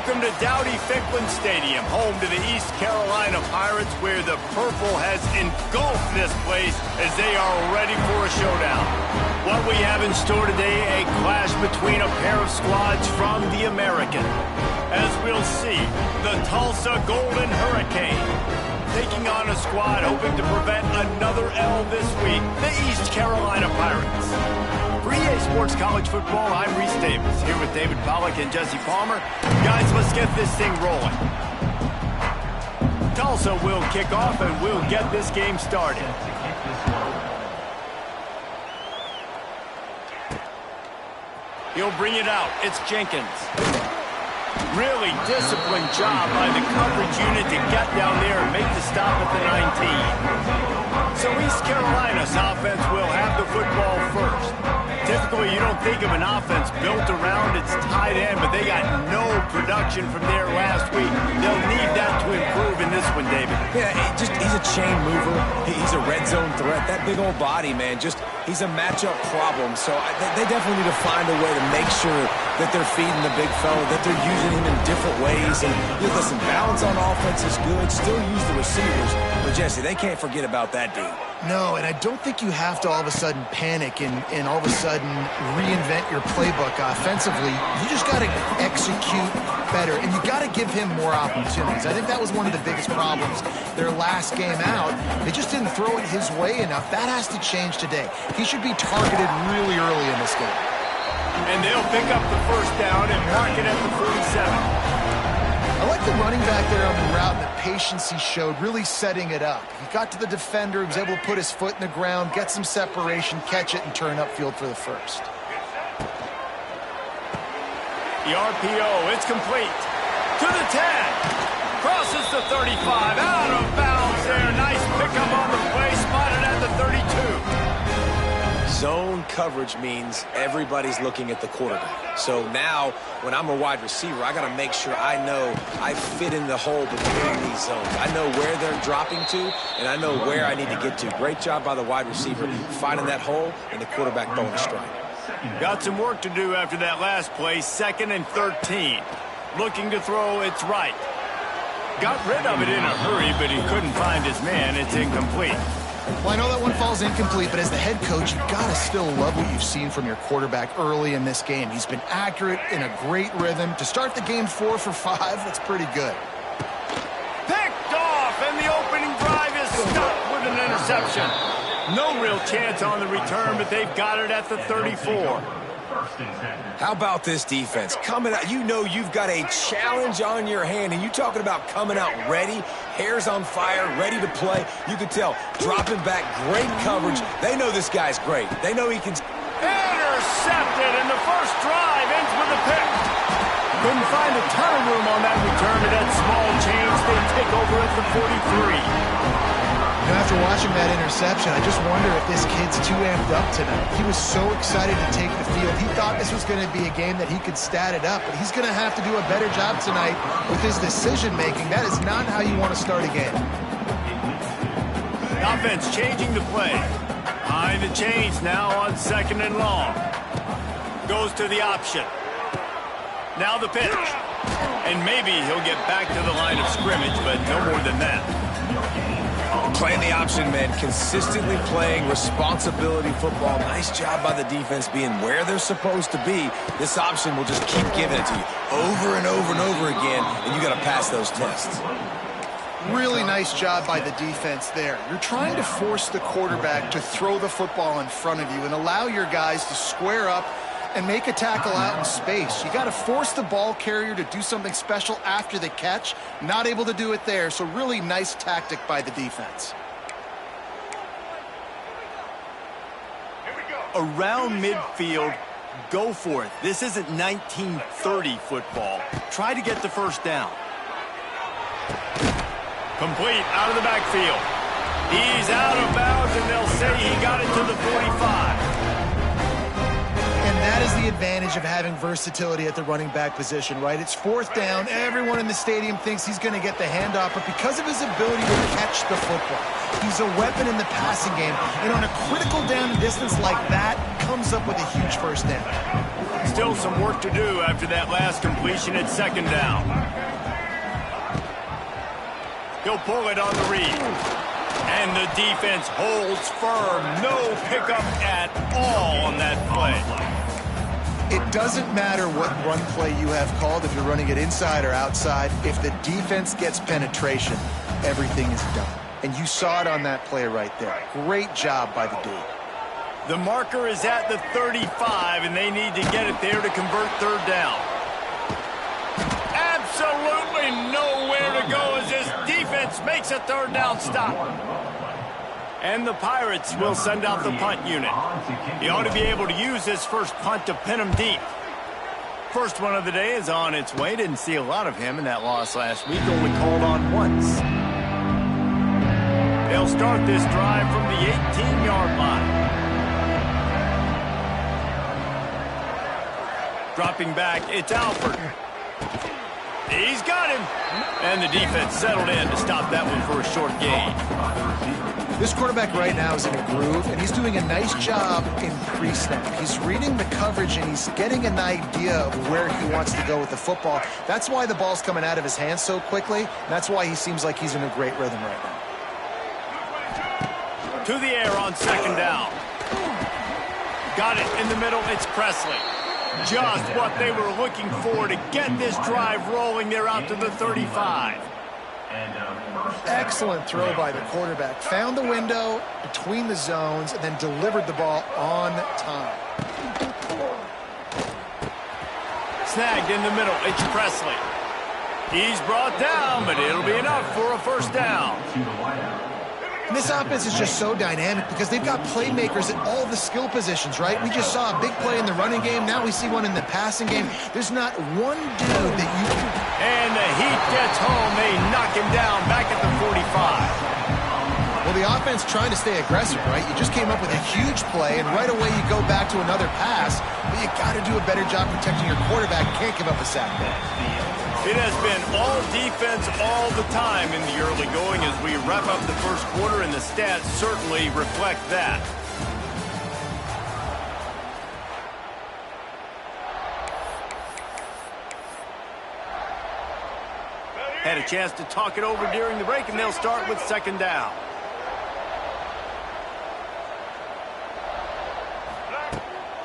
Welcome to Dowdy-Ficklin Stadium, home to the East Carolina Pirates, where the purple has engulfed this place as they are ready for a showdown. What we have in store today, a clash between a pair of squads from the American. As we'll see, the Tulsa Golden Hurricane taking on a squad hoping to prevent another L this week, the East Carolina Pirates. For EA Sports College Football, I'm Reese Davis, here with David Pollack and Jesse Palmer. Guys, let's get this thing rolling. Tulsa will kick off, and we'll get this game started. He'll bring it out. It's Jenkins. Really disciplined job by the coverage unit to get down there and make the stop at the 19. So East Carolina's offense will have the football first. Typically, you don't think of an offense built around its tight end, but they got no production from there last week. They'll need that to improve in this one, David. Yeah, he's a chain mover. He's a red zone threat. That big old body, man, he's a matchup problem. So they definitely need to find a way to make sure that they're feeding the big fella, that they're using him in different ways. And listen, balance on offense is good. Still use the receivers. But, Jesse, they can't forget about that dude. No, and I don't think you have to all of a sudden panic and all of a sudden reinvent your playbook offensively. You just got to execute better, and you got to give him more opportunities. I think that was one of the biggest problems their last game out. They just didn't throw it his way enough. That has to change today. He should be targeted really early in this game. And they'll pick up the first down and mark it at the 47. I like the running back there on the route and the patience he showed, really setting it up. He got to the defender, he was able to put his foot in the ground, get some separation, catch it, and turn upfield for the first. The RPO, it's complete. To the 10. Crosses the 35. Out of bounds there. Nice pickup on the play. Spotted at the 32. Zone coverage means everybody's looking at the quarterback. So now, when I'm a wide receiver, I got to make sure I know I fit in the hole between these zones. I know where they're dropping to, and I know where I need to get to. Great job by the wide receiver finding that hole, and the quarterback throwing a strike. Got some work to do after that last play. 2nd and 13. Looking to throw, it's right. Got rid of it in a hurry, but he couldn't find his man. It's incomplete. Well, I know that one falls incomplete, but as the head coach, you've got to still love what you've seen from your quarterback early in this game. He's been accurate, in a great rhythm. To start the game 4 for 5, that's pretty good. Picked off, and the opening drive is stopped with an interception. No real chance on the return, but they've got it at the 34. How about this defense? Coming out, you know you've got a challenge on your hand, and you talking about coming out ready, hair's on fire, ready to play. You can tell, dropping back, great coverage. They know this guy's great. They know he can... Intercepted, and the first drive ends with a pick. Couldn't find a ton of room on that return, but that small change, they take over at the 43. You know, after watching that interception, I just wonder if this kid's too amped up tonight. He was so excited to take the field. He thought this was going to be a game that he could stat it up, but he's going to have to do a better job tonight with his decision-making. That is not how you want to start a game. The offense changing the play. Behind the chains now on 2nd and long. Goes to the option. Now the pitch. And maybe he'll get back to the line of scrimmage, but no more than that. Playing the option, man. Consistently playing responsibility football. Nice job by the defense being where they're supposed to be. This option will just keep giving it to you over and over and over again, and you got to pass those tests. Really nice job by the defense there. You're trying to force the quarterback to throw the football in front of you and allow your guys to square up and make a tackle out in space. You got to force the ball carrier to do something special after the catch. Not able to do it there, so really nice tactic by the defense. Around midfield, go for it. This isn't 1930 football. Try to get the first down. Complete out of the backfield. He's out of bounds, and they'll say he got it to the 45. And that is the advantage of having versatility at the running back position, right? It's 4th down. Everyone in the stadium thinks he's going to get the handoff, but because of his ability to catch the football, he's a weapon in the passing game. And on a critical down and distance like that, comes up with a huge first down. Still some work to do after that last completion at second down. He'll pull it on the read. And the defense holds firm. No pickup at all on that play. It doesn't matter what run play you have called, if you're running it inside or outside. If the defense gets penetration, everything is done. And you saw it on that play right there. Great job by the dude. The marker is at the 35, and they need to get it there to convert third down. Absolutely nowhere to go as this defense makes a third down stop. And the Pirates will send out the punt unit. He ought to be able to use this first punt to pin him deep. First one of the day is on its way. Didn't see a lot of him in that loss last week. Only called on once. They'll start this drive from the 18-yard line. Dropping back, it's Alford. He's got him. And the defense settled in to stop that one for a short gain. This quarterback right now is in a groove, and he's doing a nice job in pre-snap. He's reading the coverage, and he's getting an idea of where he wants to go with the football. That's why the ball's coming out of his hands so quickly. And that's why he seems like he's in a great rhythm right now. To the air on second down. Got it in the middle. It's Presley. Just what they were looking for to get this drive rolling. They're out to the 35. Excellent throw by the quarterback. Found the window between the zones and then delivered the ball on time. Snagged in the middle. It's Presley. He's brought down, but it'll be enough for a first down. And this offense is just so dynamic because they've got playmakers at all the skill positions, right? We just saw a big play in the running game. Now we see one in the passing game. There's not one dude that you can... And the Heat gets home. They knock him down back at the 45. Well, the offense trying to stay aggressive, right? You just came up with a huge play, and right away you go back to another pass. But you got to do a better job protecting your quarterback. Can't give up a sack. It has been all defense all the time in the early going as we wrap up the first quarter, and the stats certainly reflect that. Had a chance to talk it over during the break, and they'll start with second down.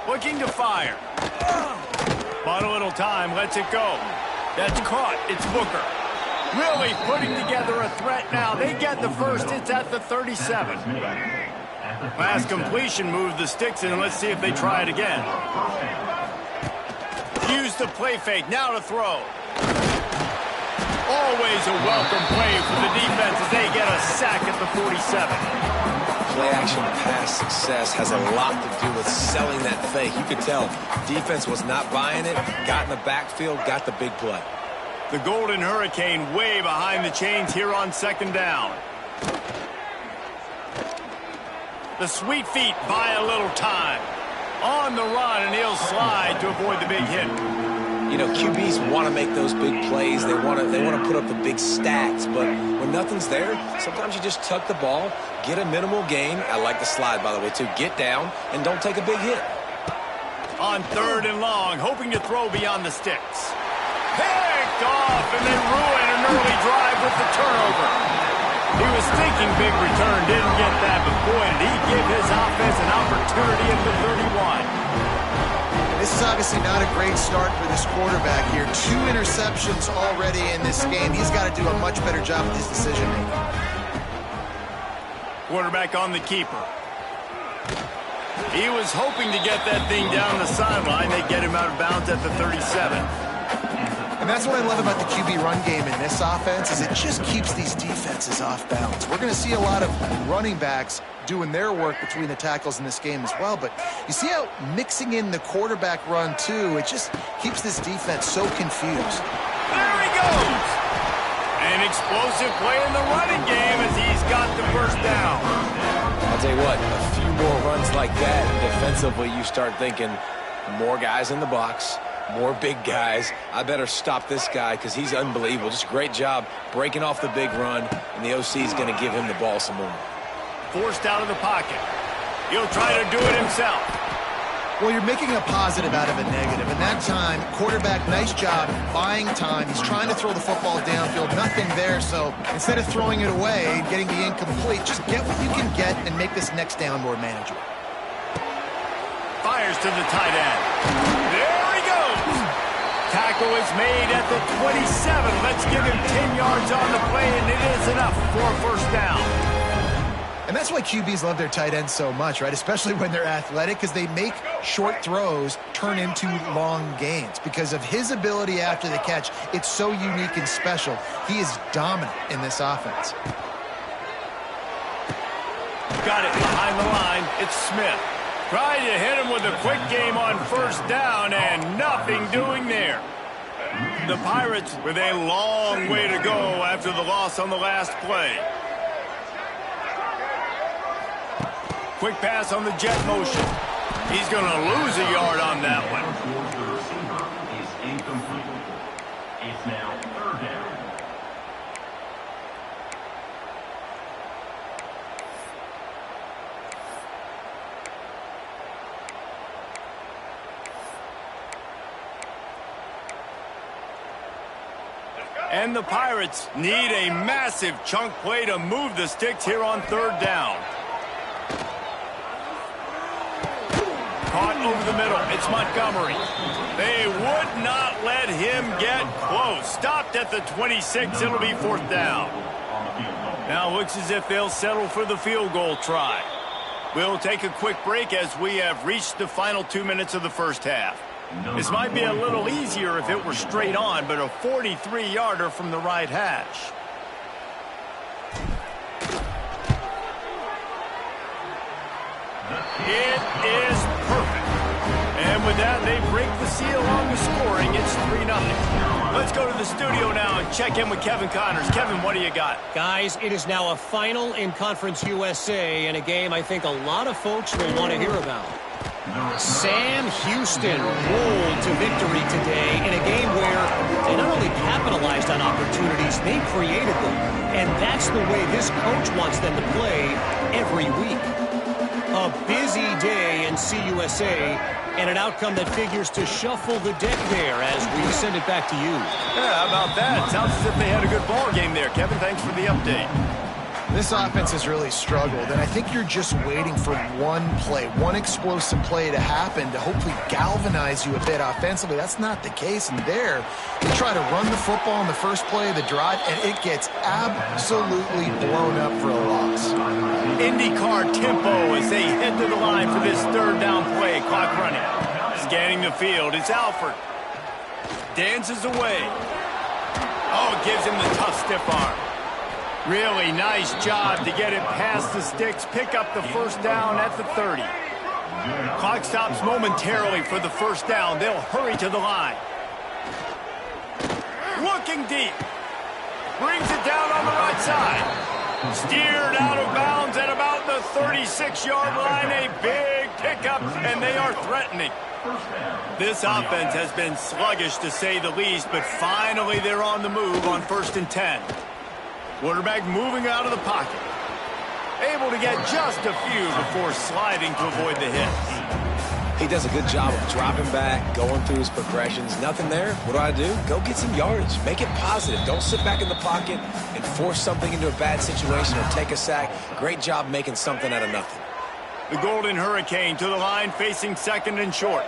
Looking to fire. Bought a little time, lets it go. That's caught. It's Booker. Really putting together a threat now. They get the first. It's at the 37. Last completion moved the sticks in. Let's see if they try it again. Use the play fake. Now to throw. Always a welcome play for the defense as they get a sack at the 47. Play-action pass success has a lot to do with selling that fake. You could tell defense was not buying it, got in the backfield, got the big play. The Golden Hurricane way behind the chains here on second down. The Sweet Feet buy a little time. On the run, and he'll slide to avoid the big hit. You know, QBs want to make those big plays. They want to put up the big stats. But when nothing's there, sometimes you just tuck the ball, get a minimal gain. I like the slide, by the way, too. Get down and don't take a big hit. On third and long, hoping to throw beyond the sticks. Picked off, and they ruin an early drive with the turnover. He was thinking big return, didn't get that, but boy, did he give his offense an opportunity at the 31. This is obviously not a great start for this quarterback here. 2 interceptions already in this game. He's got to do a much better job with his decision-making. Quarterback on the keeper. He was hoping to get that thing down the sideline. They get him out of bounds at the 37. And that's what I love about the QB run game in this offense is it just keeps these defenses off balance. We're going to see a lot of running backs doing their work between the tackles in this game as well. But you see how mixing in the quarterback run, too, it just keeps this defense so confused. There he goes! An explosive play in the running game as he's got the first down. I'll tell you what, a few more runs like that, defensively you start thinking more guys in the box, more big guys. I better stop this guy because he's unbelievable. Just a great job breaking off the big run, and the OC is going to give him the ball some more. Forced out of the pocket. He'll try to do it himself. Well, you're making a positive out of a negative. And that time, quarterback, nice job buying time. He's trying to throw the football downfield. Nothing there. So instead of throwing it away and getting the incomplete, just get what you can get and make this next down more manageable. Fires to the tight end. There he goes. Tackle is made at the 27. Let's give him 10 yards on the play, and it is enough for a first down. And that's why QBs love their tight ends so much, right? Especially when they're athletic, because they make short throws turn into long gains. Because of his ability after the catch, it's so unique and special. He is dominant in this offense. Got it behind the line. It's Smith. Trying to hit him with a quick game on first down, and nothing doing there. The Pirates with a long way to go after the loss on the last play. Quick pass on the jet motion. He's going to lose a yard on that one. Is incomplete. It's now third down. And the Pirates need a massive chunk play to move the sticks here on third down. Caught over the middle. It's Montgomery. They would not let him get close. Stopped at the 26. It'll be fourth down. Now looks as if they'll settle for the field goal try. We'll take a quick break as we have reached the final 2 minutes of the first half. This might be a little easier if it were straight on, but a 43-yarder from the right hash. It is perfect. And with that, they break the seal on the scoring. It's 3-0. Let's go to the studio now and check in with Kevin Connors. Kevin, what do you got? Guys, it is now a final in Conference USA and a game I think a lot of folks will want to hear about. Sam Houston rolled to victory today in a game where they not only capitalized on opportunities, they created them. And that's the way this coach wants them to play every week. A busy day in CUSA, and an outcome that figures to shuffle the deck there as we send it back to you. Yeah, how about that? Sounds as if they had a good ball game there. Kevin, thanks for the update. This offense has really struggled, and I think you're just waiting for one play, one explosive play to happen to hopefully galvanize you a bit offensively. That's not the case, and there, they try to run the football in the first play of the drive, and it gets absolutely blown up for a loss. IndyCar tempo as they head to the line for this third down play. Clock running. Scanning the field. It's Alford. Dances away. Oh, gives him the tough stiff arm. Really nice job to get it past the sticks. Pick up the first down at the 30. Clock stops momentarily for the first down. They'll hurry to the line. Looking deep. Brings it down on the right side. Steered out of bounds at about the 36-yard line. A big pickup, and they are threatening. This offense has been sluggish, to say the least, but finally they're on the move on 1st and 10. Quarterback moving out of the pocket. Able to get just a few before sliding to avoid the hits. He does a good job of dropping back, going through his progressions. Nothing there. What do? Go get some yardage. Make it positive. Don't sit back in the pocket and force something into a bad situation or take a sack. Great job making something out of nothing. The Golden Hurricane to the line, facing 2nd and short.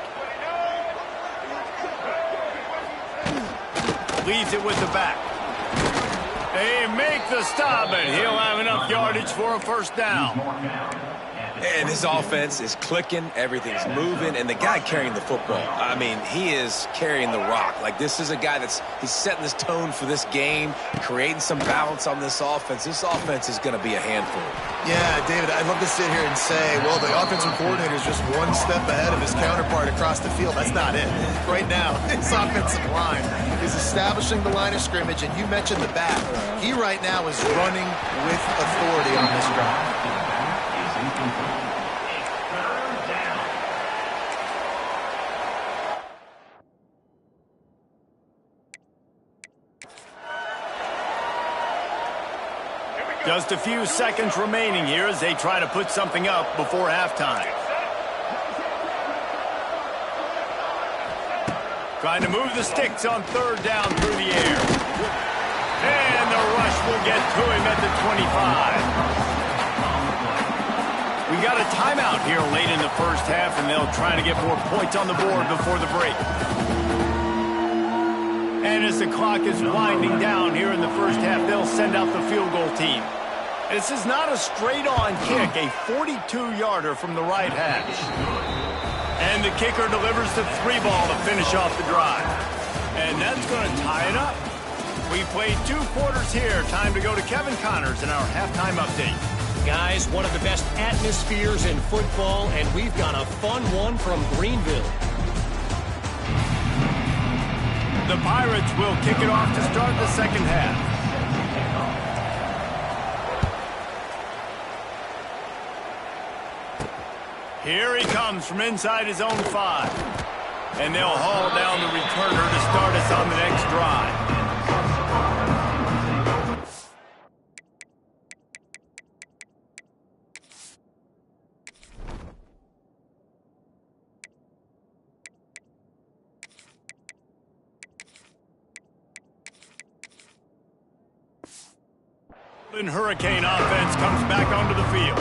Leaves it with the back. They make the stop, and he'll have enough yardage for a first down. And his offense is clicking, everything's moving, and the guy carrying the football, I mean, he is carrying the rock. Like, this is a guy he's setting this tone for this game, creating some balance on this offense. This offense is going to be a handful. Yeah, David, I'd love to sit here and say, well, the offensive coordinator is just one step ahead of his counterpart across the field. That's not it. Right now, his offensive line is establishing the line of scrimmage, and you mentioned the back. He right now is running with authority on this drive. Just a few seconds remaining here as they try to put something up before halftime. Trying to move the sticks on third down through the air. And the rush will get to him at the 25. We got a timeout here late in the first half, and they'll try to get more points on the board before the break. And as the clock is winding down here in the first half, they'll send out the field goal team. This is not a straight-on kick, a 42-yarder from the right hash. And the kicker delivers the 3-ball to finish off the drive. And that's going to tie it up. We played 2 quarters here. Time to go to Kevin Connors in our halftime update. Guys, one of the best atmospheres in football, and we've got a fun one from Greenville. The Pirates will kick it off to start the second half. Here he comes from inside his own 5. And they'll haul down the returner to start us on the next drive. And Hurricane offense comes back onto the field.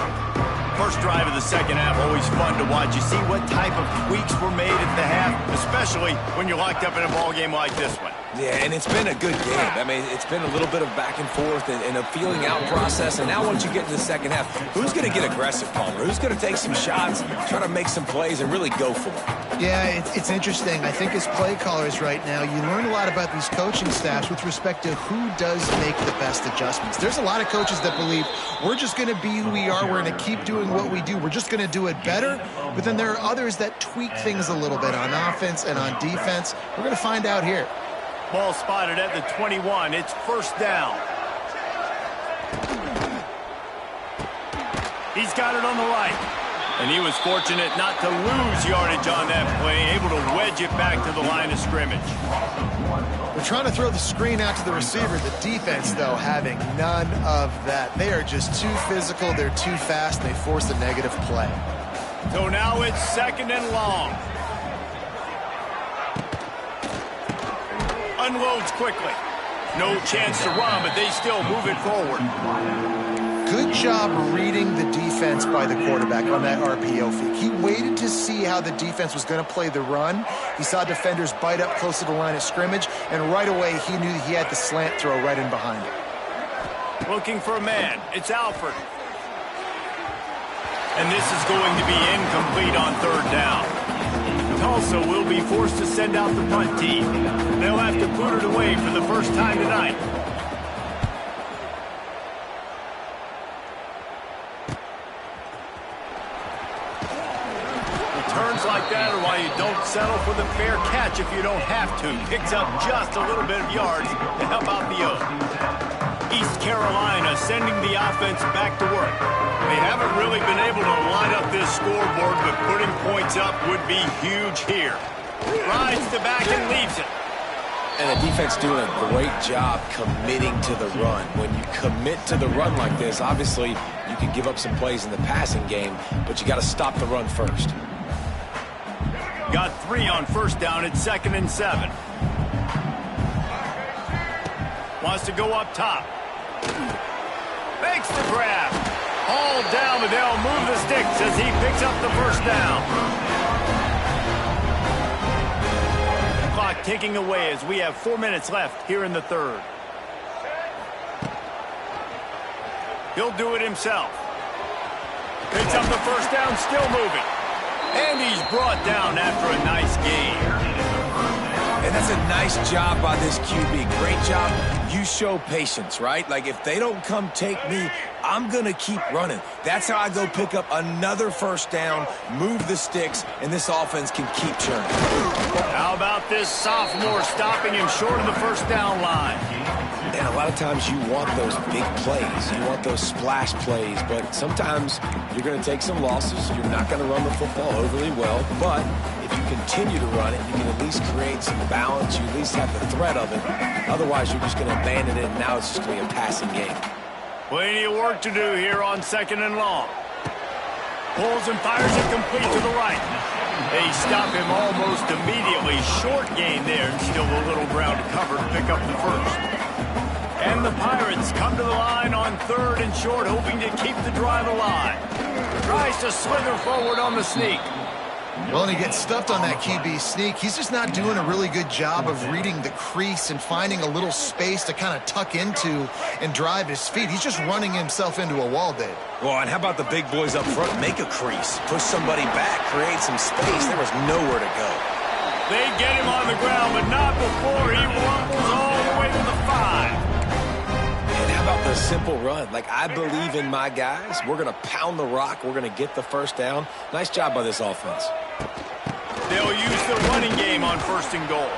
First drive of the second half, always fun to watch. You see what type of tweaks were made at the half, especially when you're locked up in a ball game like this one. Yeah, and it's been a good game. I mean, it's been a little bit of back and forth and a feeling out process. And now once you get in the second half, who's going to get aggressive, Palmer? Who's going to take some shots, try to make some plays, and really go for it? Yeah, it's interesting. I think as play callers right now, you learn a lot about these coaching staffs with respect to who does make the best adjustments. There's a lot of coaches that believe we're just going to be who we are. We're going to keep doing what we do. We're just going to do it better. But then there are others that tweak things a little bit on offense and on defense. We're going to find out here. Ball spotted at the 21. It's first down. He's got it on the right. And he was fortunate not to lose yardage on that play, able to wedge it back to the line of scrimmage. They're trying to throw the screen out to the receiver. The defense, though, having none of that. They are just too physical. They're too fast. And they force a negative play. So now it's second and long. Unloads quickly. No chance to run, but they still move it forward. Good job reading the defense by the quarterback on that RPO fake. He waited to see how the defense was going to play the run. He saw defenders bite up close to the line of scrimmage, and right away he knew he had the slant throw right in behind it. Looking for a man. It's Alford. And this is going to be incomplete on third down. Tulsa will be forced to send out the punt team. They'll have to put it away for the first time tonight. Returns like that are why you don't settle for the fair catch if you don't have to. Picks up just a little bit of yards to help out the Oak. East Carolina sending the offense back to work. They haven't really been able to line up this scoreboard, but putting points up would be huge here. Rides the back and leaves it. And the defense doing a great job committing to the run. When you commit to the run like this, obviously you can give up some plays in the passing game, but you got to stop the run first. Got 3 on first down. It's 2nd and 7. Wants to go up top. Makes the grab. All down, but they'll move the sticks as he picks up the first down. Clock ticking away as we have 4 minutes left here in the third. He'll do it himself. Picks up the first down, still moving. And he's brought down after a nice game. And that's a nice job by this QB. Great job. You show patience, right? Like, if they don't come take me, I'm going to keep running. That's how I go pick up another first down, move the sticks, and this offense can keep churning. How about this sophomore stopping him short of the first down line? And a lot of times you want those big plays. You want those splash plays, but sometimes you're going to take some losses. You're not going to run the football overly well, but if you continue to run it, you can at least create some balance. You at least have the threat of it. Otherwise, you're just going to abandon it, and now it's just going to be a passing game. Plenty of work to do here on 2nd and long. Pulls and fires it complete to the right. They stop him almost immediately. Short gain there, and still a little ground to cover to pick up the first. And the Pirates come to the line on 3rd and short, hoping to keep the drive alive. Tries to slither forward on the sneak. Well, and he gets stuffed on that QB sneak. He's just not doing a really good job of reading the crease and finding a little space to kind of tuck into and drive his feet. He's just running himself into a wall, Dave. Well, and how about the big boys up front? Make a crease. Push somebody back. Create some space. There was nowhere to go. They get him on the ground, but not before he rumbles all the way to the 5. And how about the simple run? Like, I believe in my guys. We're going to pound the rock. We're going to get the first down. Nice job by this offense. They'll use the running game on 1st and goal.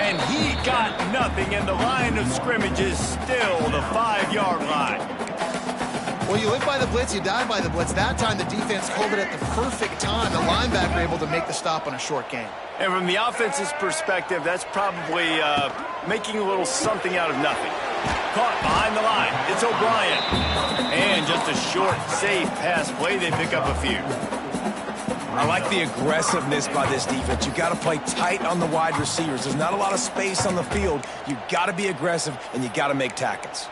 And he got nothing, and the line of scrimmage is still the 5-yard line. Well, you live by the blitz, you die by the blitz. That time the defense called it at the perfect time. The linebacker able to make the stop on a short gain. And from the offense's perspective, that's probably making a little something out of nothing. Caught behind the line. It's O'Brien. And just a short, safe pass play. They pick up a few. I like the aggressiveness by this defense. You got to play tight on the wide receivers. There's not a lot of space on the field. You got to be aggressive, and you got to make tackles.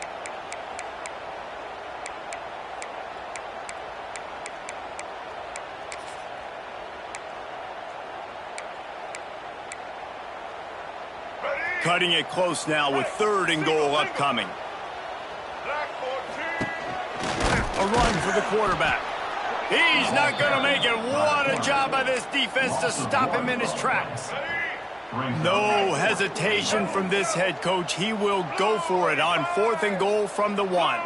Cutting it close now with 3rd and goal upcoming. A run for the quarterback. He's not going to make it. What a job by this defense to stop him in his tracks. No hesitation from this head coach. He will go for it on 4th and goal from the 1.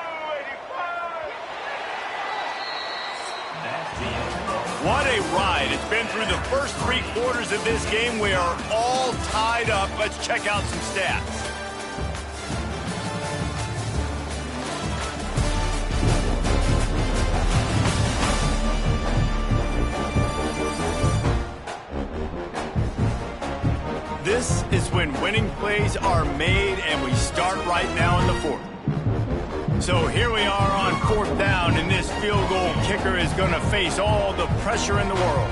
What a ride. It's been through the first 3 quarters of this game. We are all tied up. Let's check out some stats. This is when winning plays are made, and we start right now in the 4th. So here we are on 4th down, and this field goal kicker is going to face all the pressure in the world.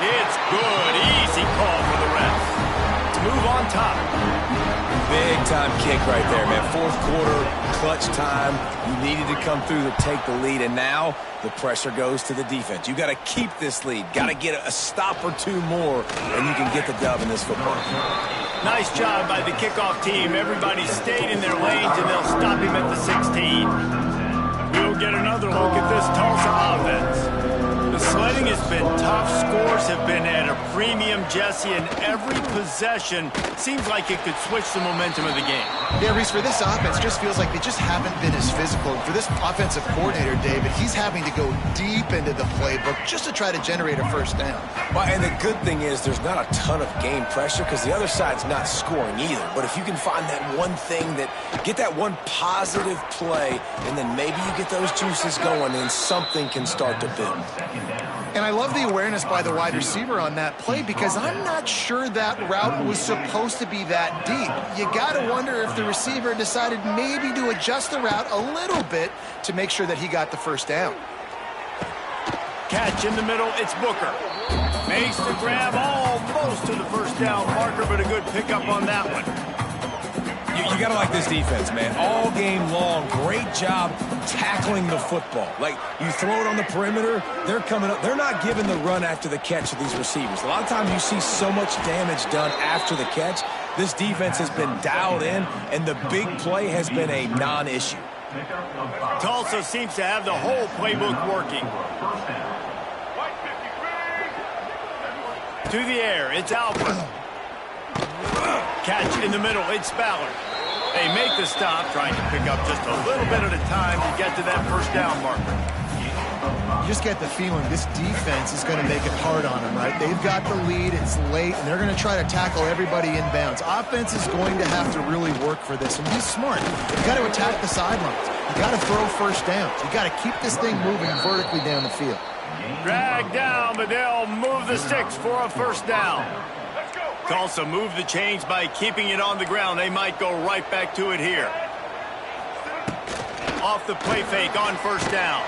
It's good. Easy call for the refs. To move on top. Big time kick right there, man. 4th quarter, clutch time. You needed to come through to take the lead, and now the pressure goes to the defense. You got to keep this lead. Got to get a stop or 2 more, and you can get the dub in this football. Nice job by the kickoff team. Everybody stayed in their lanes, and they'll stop him at the 16. We'll get another look at this Tulsa offense. The sledding has been tough. Scores have been at a premium, Jesse, and every possession seems like it could switch the momentum of the game. Yeah, Reese, for this offense, just feels like they just haven't been as physical. For this offensive coordinator, David, he's having to go deep into the playbook just to try to generate a first down. Well, and the good thing is there's not a ton of game pressure because the other side's not scoring either. But if you can find that one thing get that one positive play, and then maybe you get those juices going, and something can start to build. And I love the awareness by the wide receiver on that play because I'm not sure that route was supposed to be that deep. You got to wonder if the receiver decided maybe to adjust the route a little bit to make sure that he got the first down. Catch in the middle, it's Booker. Makes the grab almost to the first down marker, but a good pickup on that one. You got to like this defense, man. All game long, great job tackling the football. Like, you throw it on the perimeter, they're coming up. They're not giving the run after the catch to these receivers. A lot of times you see so much damage done after the catch. This defense has been dialed in, and the big play has been a non-issue. Tulsa seems to have the whole playbook working. To the air, it's Alford. Catch in the middle, it's Ballard. They make the stop, trying to pick up just a little bit at a time to get to that first down marker. You just get the feeling this defense is going to make it hard on them, right? They've got the lead, it's late, and they're going to try to tackle everybody inbounds. Offense is going to have to really work for this, and be smart. You got to attack the sidelines. You got to throw first downs. You got to keep this thing moving vertically down the field. Drag down, but they'll move the sticks for a first down. Tulsa moved the chains by keeping it on the ground. They might go right back to it here. Off the play fake on first down.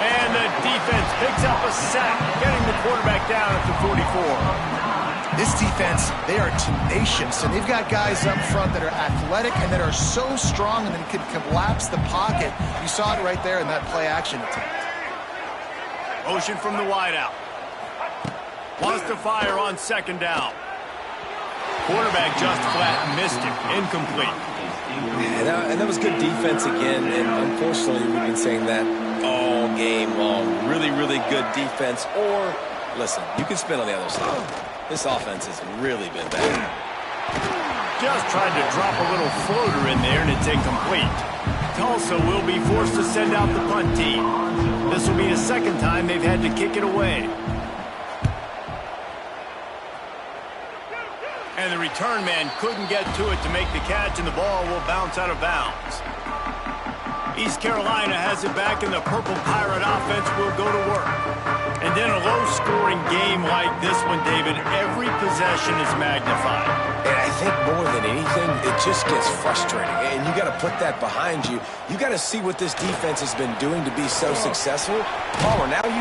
And the defense picks up a sack, getting the quarterback down at the 44. This defense, they are tenacious, and they've got guys up front that are athletic and that are so strong and that can collapse the pocket. You saw it right there in that play-action attempt. Motion from the wideout. Wants to fire on second down. Quarterback just flat missed it. Incomplete. And that was good defense again, and unfortunately we've been saying that all game long. Really, really good defense. Or, listen, you can spin on the other side. This offense has really been bad. Just tried to drop a little floater in there, and it's incomplete. Tulsa will be forced to send out the punt team. This will be the second time they've had to kick it away. And the return man couldn't get to it to make the catch, and the ball will bounce out of bounds. East Carolina has it back, and the Purple Pirate offense will go to work. And then a low-scoring game like this one, David, every possession is magnified. And I think more than anything, it just gets frustrating. And you got to put that behind you. You got to see what this defense has been doing to be so successful. Palmer, now you